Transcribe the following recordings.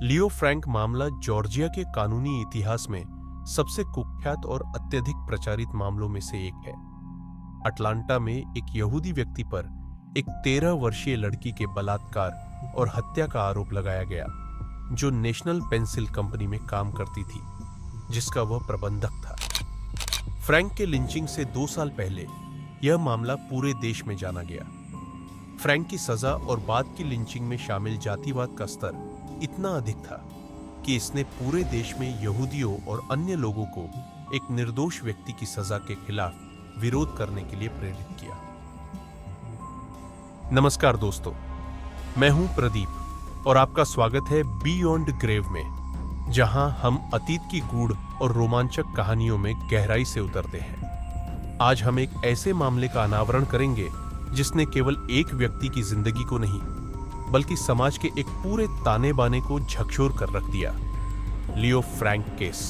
लियो Frank मामला Georgia के कानूनी इतिहास में सबसे कुख्यात और अत्यधिक प्रचारित मामलों में से एक है। अटलांटा में एक यहूदी व्यक्ति पर एक 13 वर्षीय लड़की के बलात्कार और हत्या का आरोप लगाया गया, जो नेशनल पेंसिल कंपनी में काम करती थी, जिसका वह प्रबंधक था। फ्रैंक के लिंचिंग से 2 साल पहले यह मामला पूरे देश में जाना गया। फ्रैंक की सजा और बाद की लिंचिंग में शामिल जातिवाद का स्तर इतना अधिक था कि इसने पूरे देश में यहूदियों और अन्य लोगों को एक निर्दोष व्यक्ति की सजा के खिलाफ विरोध करने के लिए प्रेरित किया। नमस्कार दोस्तों, मैं हूं प्रदीप और आपका स्वागत है बियॉन्ड ग्रेव में, जहां हम अतीत की गूढ़ और रोमांचक कहानियों में गहराई से उतरते हैं। आज हम एक ऐसे मामले का अनावरण करेंगे जिसने केवल एक व्यक्ति की जिंदगी को नहीं, बल्कि समाज के एक पूरे ताने बाने को झकझोर कर रख दिया। लियो फ्रैंक केस।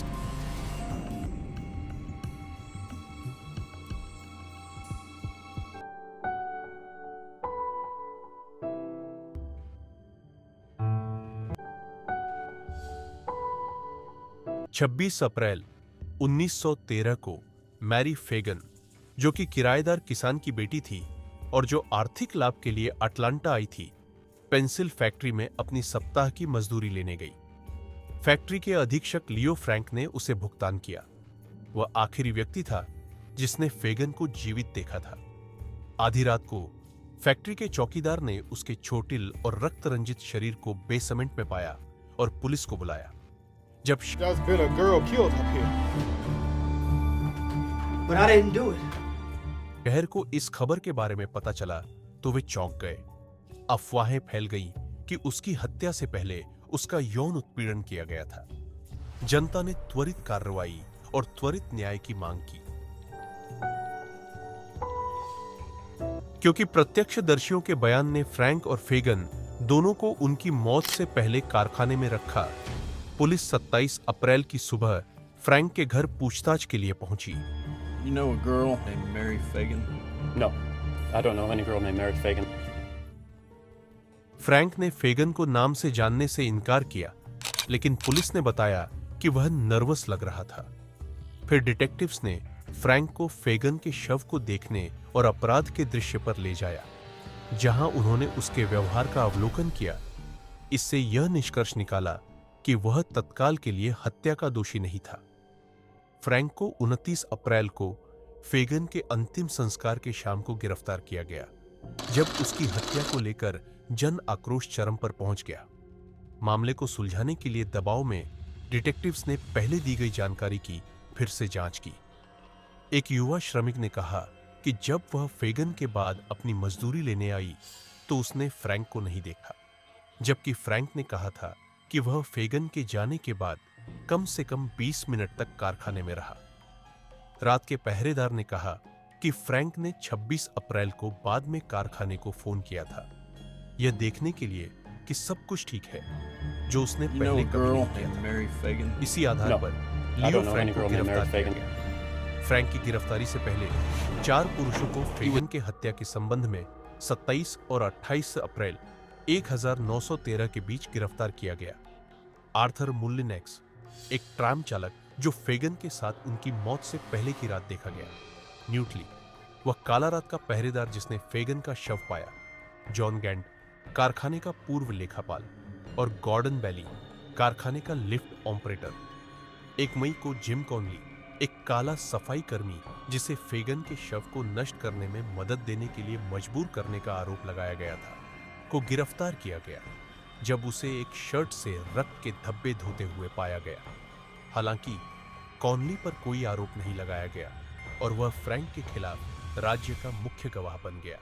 छब्बीस अप्रैल 1913 को मैरी फेगन, जो कि किराएदार किसान की बेटी थी और जो आर्थिक लाभ के लिए अटलांटा आई थी, पेंसिल फैक्ट्री में अपनी सप्ताह की मजदूरी लेने गई। फैक्ट्री के अधीक्षक लियो फ्रैंक ने उसे भुगतान किया। वह आखिरी व्यक्ति था जिसने फेगन को जीवित देखा था। आधी रात को फैक्ट्री के चौकीदार ने उसके चोटिल और रक्त रंजित शरीर को बेसमेंट में पाया और पुलिस को बुलाया। जब शहर को इस खबर के बारे में पता चला तो वे चौंक गए। अफवाहें फैल गईं कि उसकी हत्या से पहले उसका यौन उत्पीड़न किया गया था। जनता ने त्वरित कार्रवाई और त्वरित न्याय की मांग की। क्योंकि प्रत्यक्षदर्शियों के बयान ने फ्रैंक और फेगन दोनों को उनकी मौत से पहले कारखाने में रखा, पुलिस 27 अप्रैल की सुबह फ्रैंक के घर पूछताछ के लिए पहुंची। You know a girl named Mary Fagan? No, I don't know any girl named Mary Fagan. Frank ने फेगन को नाम से जानने से इनकार किया, लेकिन पुलिस ने बताया कि वह नर्वस लग रहा था। फिर डिटेक्टिव्स ने फ्रैंक को फेगन के शव को देखने और अपराध के दृश्य पर ले जाया, जहां उन्होंने उसके व्यवहार का अवलोकन किया। इससे यह निष्कर्ष निकाला कि वह तत्काल के लिए हत्या का दोषी नहीं था। फ्रैंक को 29 अप्रैल को फेगन के अंतिम संस्कार के शाम को गिरफ्तार किया गया, जब उसकी हत्या को लेकर जन आक्रोश चरम पर पहुंच गया। मामले को सुलझाने के लिए दबाव में डिटेक्टिव्स ने पहले दी गई जानकारी की फिर से जांच की। एक युवा श्रमिक ने कहा कि जब वह फेगन के बाद अपनी मजदूरी लेने आई तो उसने फ्रैंक को नहीं देखा, जबकि फ्रैंक ने कहा था कि वह फेगन के जाने के बाद कम से कम 20 मिनट तक कारखाने में रहा। रात के पहरेदार ने कहा कि फ्रैंक ने 26 अप्रैल को बाद में कारखाने को फोन किया था, यह देखने के लिए कि सब कुछ ठीक है, जो उसने You know पहले a कभी girl नहीं किया named था। Mary Fagan? इसी आधार No, पर I Leo don't know Frank any को girl named गिरफ्तार Mary किया Fagan. गया। फ्रैंक की गिरफ्तारी से पहले 4 पुरुषों को फेगन के हत्या के संबंध में 27 और 28 अप्रैल 1913 के बीच गिरफ्तार किया गया। आर्थर मुल्लिनेक्स, एक ट्राम चालक जो फेगन के साथ उनकी मौत से पहले की रात देखा गया। न्यूटली, वह काला रात का पहरेदार जिसने फेगन का शव पाया। जॉन गैंड, कारखाने का पूर्व लेखापाल, और गॉर्डन बैली, कारखाने का लिफ्ट ऑपरेटर। 1 मई को जिम कॉनली, एक काला सफाई कर्मी जिसे फेगन के शव को नष्ट करने में मदद देने के लिए मजबूर करने का आरोप लगाया गया था, को गिरफ्तार किया गया, जब उसे एक शर्ट से रक्त के धब्बे धोते हुए पाया गया। हालांकि कॉनली पर कोई आरोप नहीं लगाया गया और वह फ्रैंक के खिलाफ राज्य का मुख्य गवाह बन गया,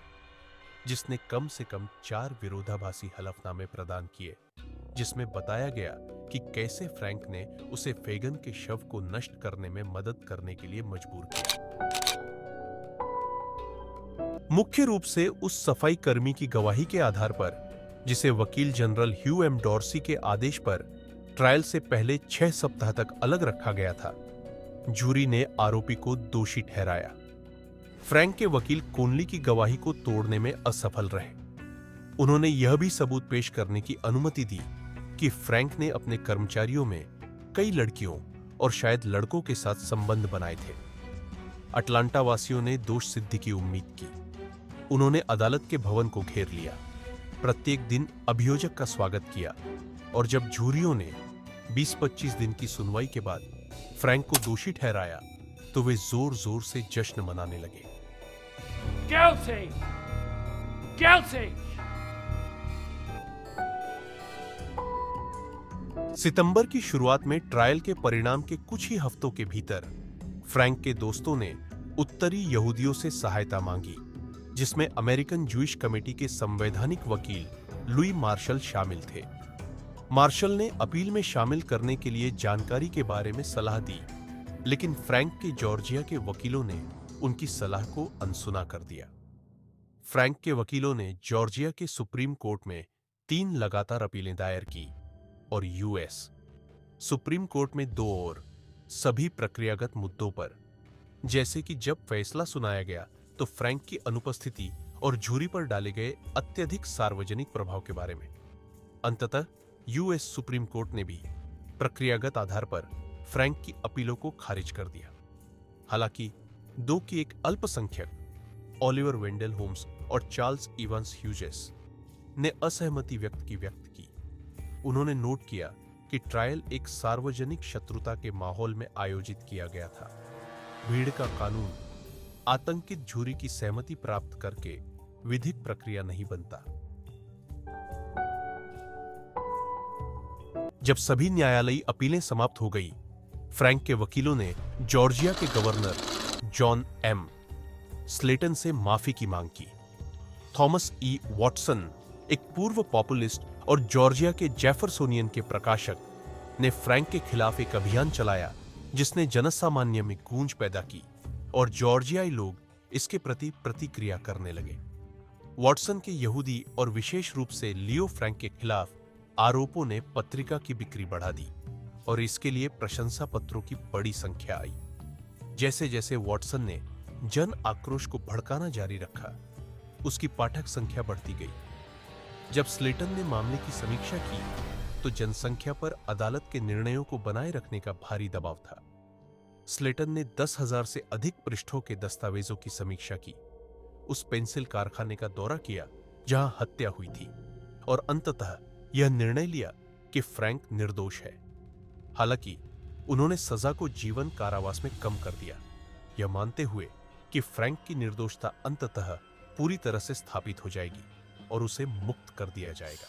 जिसने कम से कम 4 विरोधाभासी हलफनामे प्रदान किए, जिसमें बताया गया कि कैसे फ्रैंक ने उसे फेगन के शव को नष्ट करने में मदद करने के लिए मजबूर किया। मुख्य रूप से उस सफाई कर्मी की गवाही के आधार पर, जिसे वकील जनरल ह्यू एम डॉर्सी के आदेश पर ट्रायल से पहले 6 सप्ताह तक अलग रखा गया था, जूरी ने आरोपी को दोषी ठहराया। फ्रैंक के वकील कोनली की गवाही को तोड़ने में असफल रहे। उन्होंने यह भी सबूत पेश करने की अनुमति दी कि फ्रैंक ने अपने कर्मचारियों में कई लड़कियों और शायद लड़कों के साथ संबंध बनाए थे। अटलांटा वासियों ने दोष सिद्धि की उम्मीद की। उन्होंने अदालत के भवन को घेर लिया, प्रत्येक दिन अभियोजक का स्वागत किया, और जब जूरियों ने 20-25 दिन की सुनवाई के बाद फ्रैंक को दोषी ठहराया तो वे जोर जोर से जश्न मनाने लगे। Guilty! Guilty! सितंबर की शुरुआत में ट्रायल के परिणाम के कुछ ही हफ्तों के भीतर फ्रैंक के दोस्तों ने उत्तरी यहूदियों से सहायता मांगी, जिसमें अमेरिकन जूइश कमेटी के संवैधानिक वकील लुई मार्शल शामिल थे। मार्शल ने अपील में शामिल करने के लिए जानकारी के बारे में सलाह दी, लेकिन फ्रैंक के जॉर्जिया के वकीलों ने उनकी सलाह को अनसुना कर दिया। फ्रैंक के वकीलों ने जॉर्जिया के सुप्रीम कोर्ट में 3 लगातार अपीलें दायर की और यूएस सुप्रीम कोर्ट में 2 और सभी प्रक्रियागत मुद्दों पर, जैसे कि जब फैसला सुनाया गया तो फ्रैंक की अनुपस्थिति और जूरी पर डाले गए अत्यधिक सार्वजनिक प्रभाव के बारे में। अंततः यूएस सुप्रीम कोर्ट ने भी प्रक्रियागत आधार पर फ्रैंक की अपीलों को खारिज कर दिया। हालांकि 2 की एक अल्पसंख्यक ओलिवर वेंडेल होम्स और चार्ल्स इवांस ह्यूजेस ने असहमति व्यक्त की। उन्होंने नोट किया कि ट्रायल एक सार्वजनिक शत्रुता के माहौल में आयोजित किया गया था। भीड़ का कानून आतंकित जूरी की सहमति प्राप्त करके विधिक प्रक्रिया नहीं बनता। जब सभी न्यायालयी अपीलें समाप्त हो गई, फ्रैंक के वकीलों ने जॉर्जिया के गवर्नर जॉन एम स्लेटन से माफी की मांग की। थॉमस ई वॉटसन, एक पूर्व पॉपुलिस्ट और जॉर्जिया के जेफरसोनियन के प्रकाशक, ने फ्रैंक के खिलाफ एक अभियान चलाया जिसने जनसामान्य में गूंज पैदा की और जॉर्जियाई लोग इसके प्रति प्रतिक्रिया करने लगे। वॉटसन के यहूदी और विशेष रूप से लियो फ्रैंक के खिलाफ आरोपों ने पत्रिका की बिक्री बढ़ा दी और इसके लिए प्रशंसा पत्रों की बड़ी संख्या आई। जैसे जैसे वॉटसन ने जन आक्रोश को भड़काना जारी रखा, उसकी पाठक संख्या बढ़ती गई। जब स्लेटन ने मामले की समीक्षा की तो जनसंख्या पर अदालत के निर्णयों को बनाए रखने का भारी दबाव था। स्लेटन ने 10,000 से अधिक पृष्ठों के दस्तावेजों की समीक्षा की, उस पेंसिल कारखाने का दौरा किया जहां हत्या हुई थी, और अंततः यह निर्णय लिया कि फ्रैंक निर्दोष है। हालांकि उन्होंने सजा को जीवन कारावास में कम कर दिया, यह मानते हुए कि फ्रैंक की निर्दोषता अंततः पूरी तरह से स्थापित हो जाएगी और उसे मुक्त कर दिया जाएगा।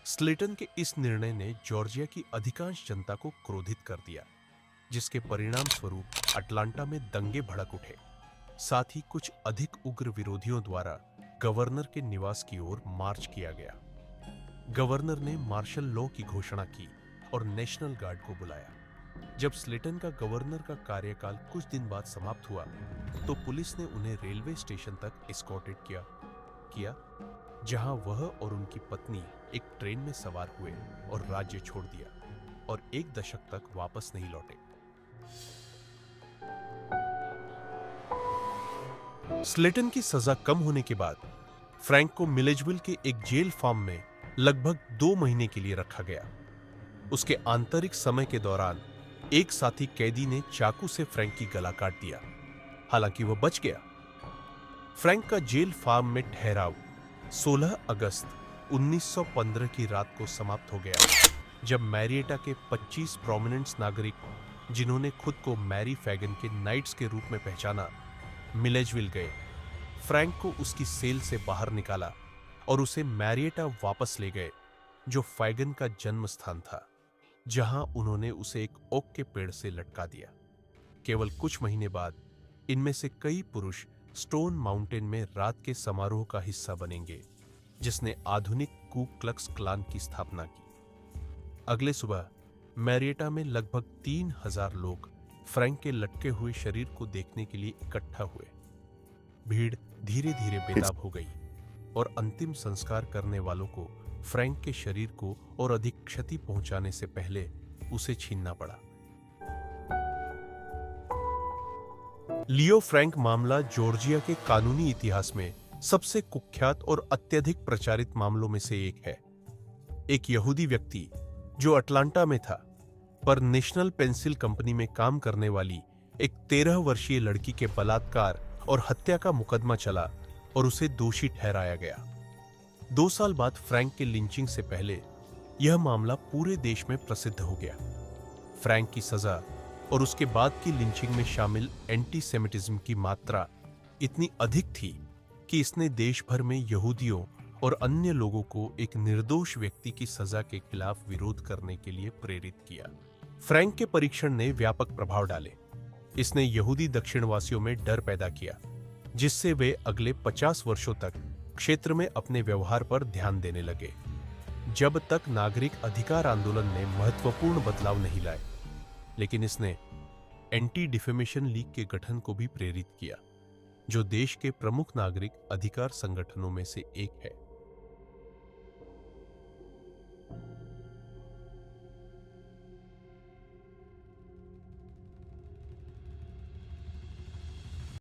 स्लेटन के इस निर्णय ने जॉर्जिया की अधिकांश जनता को क्रोधित कर दिया, जिसके परिणाम स्वरूप अटलांटा में दंगे भड़क उठे। साथ ही कुछ अधिक उग्र विरोधियों द्वारा गवर्नर के निवास की ओर मार्च किया गया। गवर्नर ने मार्शल लॉ की घोषणा की और नेशनल गार्ड को बुलाया। जब स्लेटन का गवर्नर का कार्यकाल कुछ दिन बाद समाप्त हुआ तो पुलिस ने उन्हें रेलवे स्टेशन तक एस्कॉर्टेड किया, जहां वह और उनकी पत्नी एक ट्रेन में सवार हुए और राज्य छोड़ दिया और 1 दशक तक वापस नहीं लौटे। स्लेटन की सजा कम होने के बाद फ्रैंक को मिलेजविल के एक जेल फार्म में लगभग 2 महीने के लिए रखा गया। उसके आंतरिक समय के दौरान एक साथी कैदी ने चाकू से फ्रैंक की गला काट दिया, हालांकि वह बच गया। फ्रैंक का जेल फार्म में ठहराव 16 अगस्त 1915 की रात को समाप्त हो गया, जब मैरिएटा के 25 प्रोमिनेंट नागरिक, जिन्होंने खुद को मैरी फैगन के नाइट्स के रूप में पहचाना, मिलेजविल गए। फ्रैंक को उसकी सेल से बाहर निकाला और उसे मैरिएटा वापस ले गए, जो फैगन का जन्म स्थान था, जहां उन्होंने उसे एक ओक के पेड़ से लटका दिया। केवल कुछ महीने बाद इनमें से कई पुरुष स्टोन माउंटेन में रात के समारोह का हिस्सा बनेंगे, जिसने आधुनिक कू क्लक्स क्लान की स्थापना की। अगले सुबह मैरिएटा में लगभग 3,000 लोग फ्रैंक के लटके हुए शरीर को देखने के लिए इकट्ठा हुए। भीड़ धीरे धीरे बेताब हो गई और अंतिम संस्कार करने वालों को फ्रैंक के शरीर को और अधिक क्षति पहुंचाने से पहले उसे छीनना पड़ा। लियो फ्रैंक मामला जॉर्जिया के कानूनी इतिहास में सबसे कुख्यात और अत्यधिक प्रचारित मामलों में से एक है। एक यहूदी व्यक्ति जो अटलांटा में था, पर नेशनल पेंसिल कंपनी में काम करने वाली एक 13 वर्षीय लड़की के बलात्कार और हत्या का मुकदमा चला और उसे दोषी ठहराया गया। 2 साल बाद फ्रैंक के लिंचिंग से पहले यह मामला पूरे देश में प्रसिद्ध हो गया। फ्रैंक की सजा और उसके बाद की लिंचिंग में शामिल एंटीसेमिटिज्म की मात्रा इतनी अधिक थी कि इसने देश भर में यहूदियों और अन्य लोगों को एक निर्दोष व्यक्ति की सजा के खिलाफ विरोध करने के लिए प्रेरित किया। फ्रैंक के परीक्षण ने व्यापक प्रभाव डाले। इसने यहूदी दक्षिणवासियों में डर पैदा किया, जिससे वे अगले 50 वर्षों तक क्षेत्र में अपने व्यवहार पर ध्यान देने लगे, जब तक नागरिक अधिकार आंदोलन ने महत्वपूर्ण बदलाव नहीं लाए। लेकिन इसने एंटी डिफेमेशन लीग के गठन को भी प्रेरित किया, जो देश के प्रमुख नागरिक अधिकार संगठनों में से एक है।